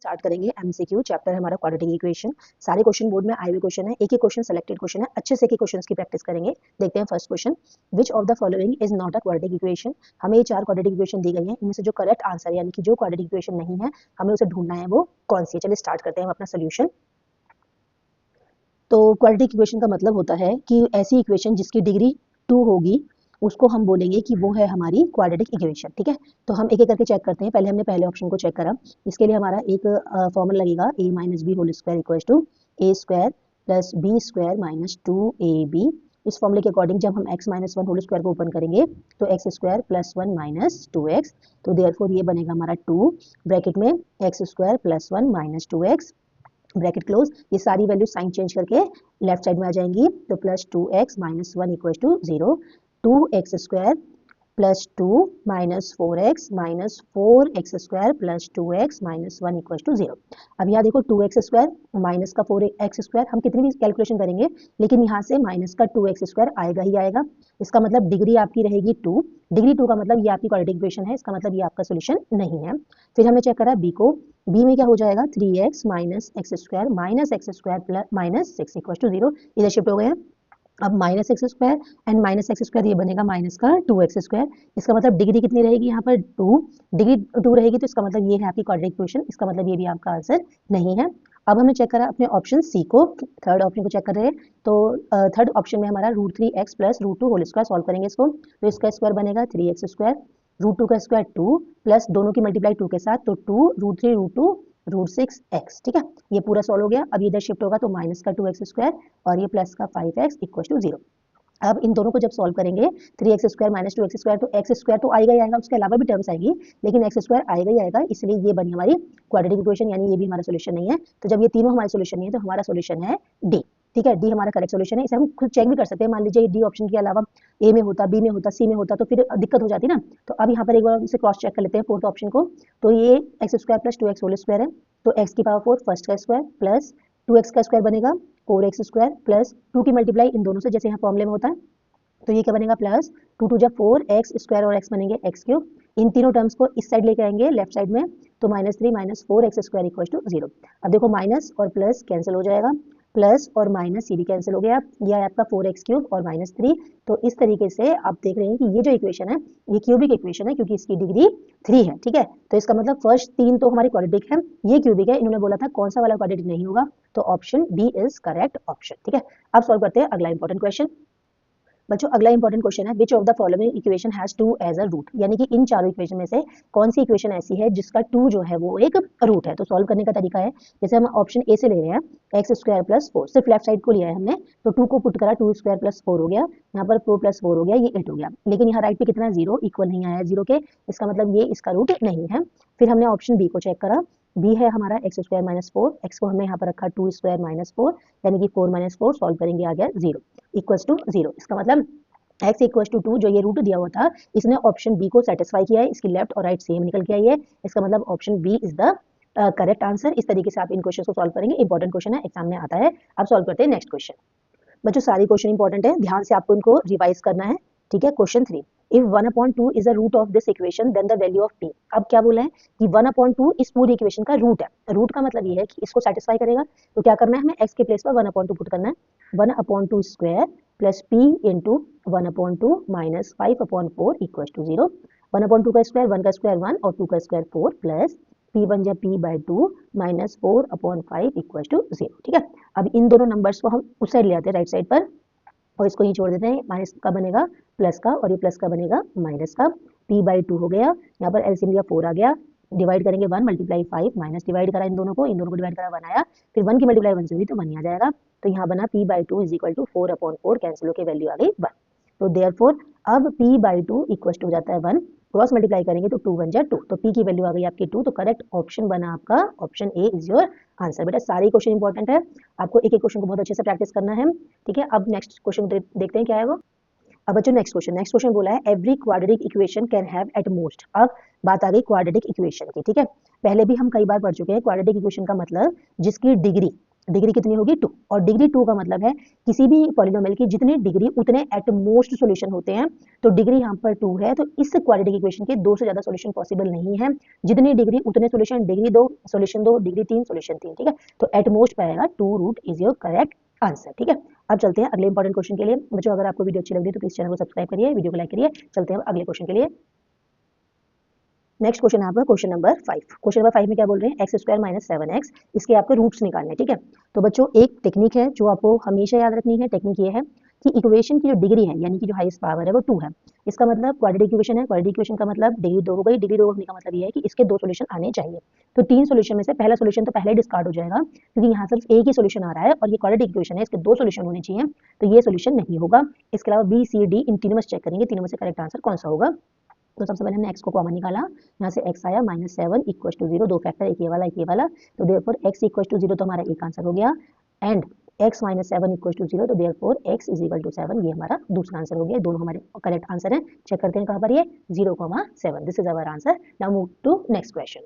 Start करेंगे MCQ chapter है हमारा क्वाड्रेटिक इक्वेशन। सारे क्वेश्चन बोर्ड में आए हुए क्वेश्चन है, एक एक क्वेश्चन सेलेक्टेड क्वेश्चन है, अच्छे से एक एक क्वेश्चन की प्रैक्टिस करेंगे। देखते हैं first question, which of the following is not a quadratic equation. हमें ये 4 क्वाड्रेटिक इक्वेशन दी गई है, इनमें से जो करेक्ट आंसर यानी कि जो क्वाड्रेटिक इक्वेशन नहीं है हमें उसे ढूंढना है वो कौन सी है। चलिए स्टार्ट करते हैं हम अपना सोल्यूशन। तो क्वाड्रेटिक इक्वेशन का मतलब होता है कि ऐसी इक्वेशन जिसकी डिग्री 2 होगी उसको हम बोलेंगे कि वो है हमारी क्वाड्रेटिक इक्वेशन। ठीक है, तो हम एक एक करके चेक करते हैं। पहले हमने पहले ऑप्शन को चेक करा, इसके लिए हमारा एक फॉर्मूला लगेगा a minus B whole square equal to A square plus B square minus 2ab। इस फॉर्मूले के अकॉर्डिंग जब हम x minus one whole square को ओपन करेंगे तो x square plus one minus 2x, तो देयरफॉर ये बनेगा हमारा 2 ब्रैकेट में x square plus one minus 2x bracket close. ये सारी वैल्यू साइन चेंज करके लेफ्ट साइड में आ जाएंगी, तो plus 2x minus one equal to 0, 2x square plus 2 minus 4x minus 4x square plus 2x minus 1 equal to 0। अब यहाँ देखो 2x स्क्वायर माइनस का 4x स्क्वायर हम कितनी भी कैलकुलेशन करेंगे लेकिन यहाँ से माइनस का 2x स्क्वायर आएगा ही आएगा। इसका मतलब डिग्री आपकी रहेगी 2, डिग्री 2 का मतलब ये आपकी क्वाड्रेटिक इक्वेशन है, इसका मतलब ये आपका सोल्यूशन नहीं है। फिर हमने चेक करा बी को, बी में क्या हो जाएगा 3x minus x square minus x square plus minus 6 equal to 0, इधर शिफ्ट हो गए हैं। अब minus x square and minus x square ये बनेगा माइनस का 2x स्क्वायर। इसका मतलब डिग्री कितनी रहेगी यहाँ पर 2, डिग्री 2 रहेगी तो इसका मतलब ये है आपकी क्वाड्रेटिक इक्वेशन, इसका मतलब ये भी आपका आंसर नहीं है। अब हमने चेक करा अपने ऑप्शन सी को, थर्ड ऑप्शन को चेक कर रहे हैं। तो थर्ड ऑप्शन में हमारा √3x plus √2 whole square solve करेंगे इसको, तो इसका स्क्वायर बनेगा 3x स्क्वायर, √2 का स्क्वायर 2 प्लस दोनों की मल्टीप्लाई 2 के साथ, तो 2 √3 √2 √6x। ठीक है, ये पूरा सॉल्व हो गया। अब इधर शिफ्ट होगा तो माइनस का 2x स्क्वायर और ये प्लस का 5x इक्वल टू 0। अब इन दोनों को जब सॉल्व करेंगे 3x square minus 2x square, तो x स्क्वायर तो आएगा ही आएगा, उसके अलावा भी टर्म्स आएगी लेकिन x स्क्वायर आएगा ही आएगा, इसलिए ये बनी हमारी क्वाड्रेटिक इक्वेशन, यानी ये भी हमारा सोल्यूशन नहीं है। तो जब ये तीनों हमारे सोल्यूशन नहीं है तो हमारा सोल्यूशन है डी। ठीक है, डी हमारा करेक्ट सोल्यूशन है। इसे हम खुद चेक भी कर सकते हैं, मान लीजिए डी ऑप्शन के अलावा ए में होता, बी में होता, सी में होता तो फिर दिक्कत हो जाती ना। तो अब यहाँ पर एक बार इसे क्रॉस चेक कर लेते हैं फोर्थ ऑप्शन को, तो ये x square plus 2x whole square है, तो x की पावर 4 फर्स्ट का स्क्वायर प्लस 2x का स्क्वायर बनेगा 4x स्क्वायर प्लस 2 की मल्टीप्लाई इन दोनों से जैसे यहाँ फॉर्मूले में होता है, तो ये क्या बनेगा प्लस 2 2 जब 4x स्क्वायर और x बनेंगे x क्यूब। इन तीनों टर्म्स को इस साइड लेके आएंगे लेफ्ट साइड में, तो -3 minus 4x square equal to 0। अब देखो माइनस और प्लस कैंसिल हो जाएगा, प्लस और माइनस ये भी कैंसिल हो गया, यह आपका 4x क्यूब और -3। तो इस तरीके से आप देख रहे हैं कि ये जो इक्वेशन है ये क्यूबिक इक्वेशन है क्योंकि इसकी डिग्री 3 है। ठीक है, तो इसका मतलब फर्स्ट 3 तो हमारी क्वाड्रेटिक है, ये क्यूबिक है। इन्होंने बोला था कौन सा वाला क्वाड्रेटिक नहीं होगा, तो option B is correct option. ठीक है, अब सॉल्व करते हैं अगला इंपॉर्टेंट क्वेश्चन। बच्चों अगला इंपॉर्टेंट क्वेश्चन है, which of the following equation has 2 as a root, यानी कि इन चारों इक्वेशन में से कौन सी इक्वेशन ऐसी है जिसका 2 जो है वो एक रूट है। तो सॉल्व करने का तरीका है, जैसे हम ऑप्शन ए से ले रहे हैं एक्स स्क्वायर प्लस 4, सिर्फ लेफ्ट साइड को लिया है हमने, तो 2 को पुट करा, 2 स्क्वायर प्लस 4 हो गया, यहाँ पर 4 प्लस 4 हो गया, ये 8 हो गया, लेकिन यहाँ राइट पे कितना 0 इक्वल नहीं आया 0 के, इसका मतलब ये इसका रूट नहीं है। फिर हमने ऑप्शन बी को चेक करा, बी है हमारा एक्स स्क्वायर माइनस 4, एक्स को हमने यहाँ पर रखा 2 स्क्वायर माइनस 4, यानी कि 4 माइनस 4 सॉल्व करेंगे आ गया 0 इक्वल टू 0। इसका मतलब x इक्वल टू 2 जो ये रूट दिया हुआ था इसने ऑप्शन बी को सेटिस्फाई किया है, इसकी लेफ्ट और राइट सेम निकल के आई है, इसका मतलब option B is the correct answer. इस तरीके से आप इन क्वेश्चन को सॉल्व करेंगे, इंपॉर्टेंट क्वेश्चन है, एग्जाम में आता है। अब सॉल्व करते हैं नेक्स्ट क्वेश्चन। बच्चों सारे क्वेश्चन इंपॉर्टेंट है, ध्यान से आपको इनको रिवाइज करना है। ठीक है, question 3, if 1/2 is a root of this equation then the value of p। अब क्या बोला है कि 1/2 इस पूरी इक्वेशन का रूट है, रूट का मतलब ये है कि इसको सेटिस्फाई करेगा, तो क्या करना है हमें x के प्लेस पर 1/2 पुट करना है, 1/2 square plus p into 1/2 minus 5/4 equal to 0। 1/2 का स्क्वायर 1 का स्क्वायर 1 और 2 का स्क्वायर 4 प्लस p बन जाए p/2 माइनस 4/5 इक्वल टू 0। ठीक है, अब इन दोनों नंबर्स को हम उस साइड ले आते हैं राइट साइड पर और इसको ही छोड़ देते हैं, माइनस का बनेगा प्लस का और ये प्लस का बनेगा माइनस का, p/2 हो गया, यहाँ पर एलसीएम लिया 4 आ गया, डिवाइड करेंगे 1 मल्टीप्लाई 5 माइनस डिवाइड करा इन दोनों को डिवाइड करा 1 आया, फिर 1 की मल्टीप्लाई 1 से हुई तो 1 ही आ जाएगा, तो यहाँ बना p/2 is equal to 4/4, cancel होकर वैल्यू आ गई 1। तो देयरफॉर अब p/2 इक्वल टू जाता है 1, क्रॉस मल्टीप्लाई करेंगे तो 2 1 जा 2, तो p की वैल्यू आ गई आपकी 2, तो करेक्ट ऑप्शन बना आपका option A is your answer. बेटा सारे क्वेश्चन इंपॉर्टेंट है, आपको एक एक क्वेश्चन को बहुत अच्छे से प्रैक्टिस करना है। ठीक है, अब नेक्स्ट क्वेश्चन देखते हैं क्या है वो। अब बच्चों नेक्स्ट क्वेश्चन बोला है every quadratic equation can have at most. अब बात आ गई क्वाड्रेटिक इक्वेशन की। ठीक है, पहले भी हम कई बार पढ़ चुके हैं, क्वाड्रेटिक इक्वेशन का मतलब जिसकी डिग्री डिग्री कितनी होगी 2, और डिग्री 2 का मतलब है किसी भी पॉलिनोमियल की जितनी डिग्री उतने एट मोस्ट सॉल्यूशन होते हैं। तो डिग्री यहाँ पर 2 है, तो इस क्वाड्रेटिक इक्वेशन के 2 से ज्यादा सॉल्यूशन पॉसिबल नहीं है। जितनी डिग्री उतने solution, degree 2 solution 2, degree 3 solution 3, ठीक है। तो एट मोस्ट पाएगा 2 root is your correct answer, ठीक है। अब चलते हैं अगले इंपॉर्टेंट क्वेश्चन के लिए। बच्चों अगर आपको वीडियो अच्छी लग रही है तो प्लीज चैनल को सब्सक्राइब करिए, वीडियो को लाइक करिए। चलते हैं अगले क्वेश्चन के लिए। नेक्स्ट क्वेश्चन है आपका क्वेश्चन नंबर 5। क्वेश्चन नंबर 5 में क्या बोल रहे हैं, एक्स स्क्वायर माइनस 7x, इसके आपके रूट्स निकालने हैं, ठीक है। तो बच्चों एक टेक्निक है जो आपको हमेशा याद रखनी है। टेक्निक ये है कि इक्वेशन की जो डिग्री है यानी कि जो हाईएस्ट पावर है वो 2 है। इसका मतलब क्वाड्रेटिक इक्वेशन है, क्वाड्रेटिक इक्वेशन का मतलब डिग्री 2 हो गई। डिग्री 2 होने का मतलब ये है कि इसके 2 सॉल्यूशन आने चाहिए। तो 3 सॉल्यूशन में से पहला सॉल्यूशन तो पहले डिस्कार्ड हो जाएगा, क्योंकि यहाँ सिर्फ एक ही सॉल्यूशन आ रहा है और ये क्वाड्रेटिक इक्वेशन है, इसके 2 सॉल्यूशन होने चाहिए, तो ये सॉल्यूशन नहीं होगा। इसके अलावा बी सी डी इन तीनों में चेक करेंगे, तीनों में से करेक्ट आंसर कौन सा होगा। तो सबसे पहले हमने x को कॉमन निकाला, यहाँ से x आया -7 इक्वल टू 0, दो फैक्टर, एक ये वाला एक ये वाला, तो देयरफॉर x इक्वल टू 0 तो हमारा एक आंसर हो गया, and x minus 7 equal to 0, तो therefore x is equal to 7, ये हमारा दूसरा आंसर हो गया। दोनों हमारे करेक्ट आंसर हैं। चेक करते हैं कहाँ पर ये 0,7, this is our answer. Now move to next question.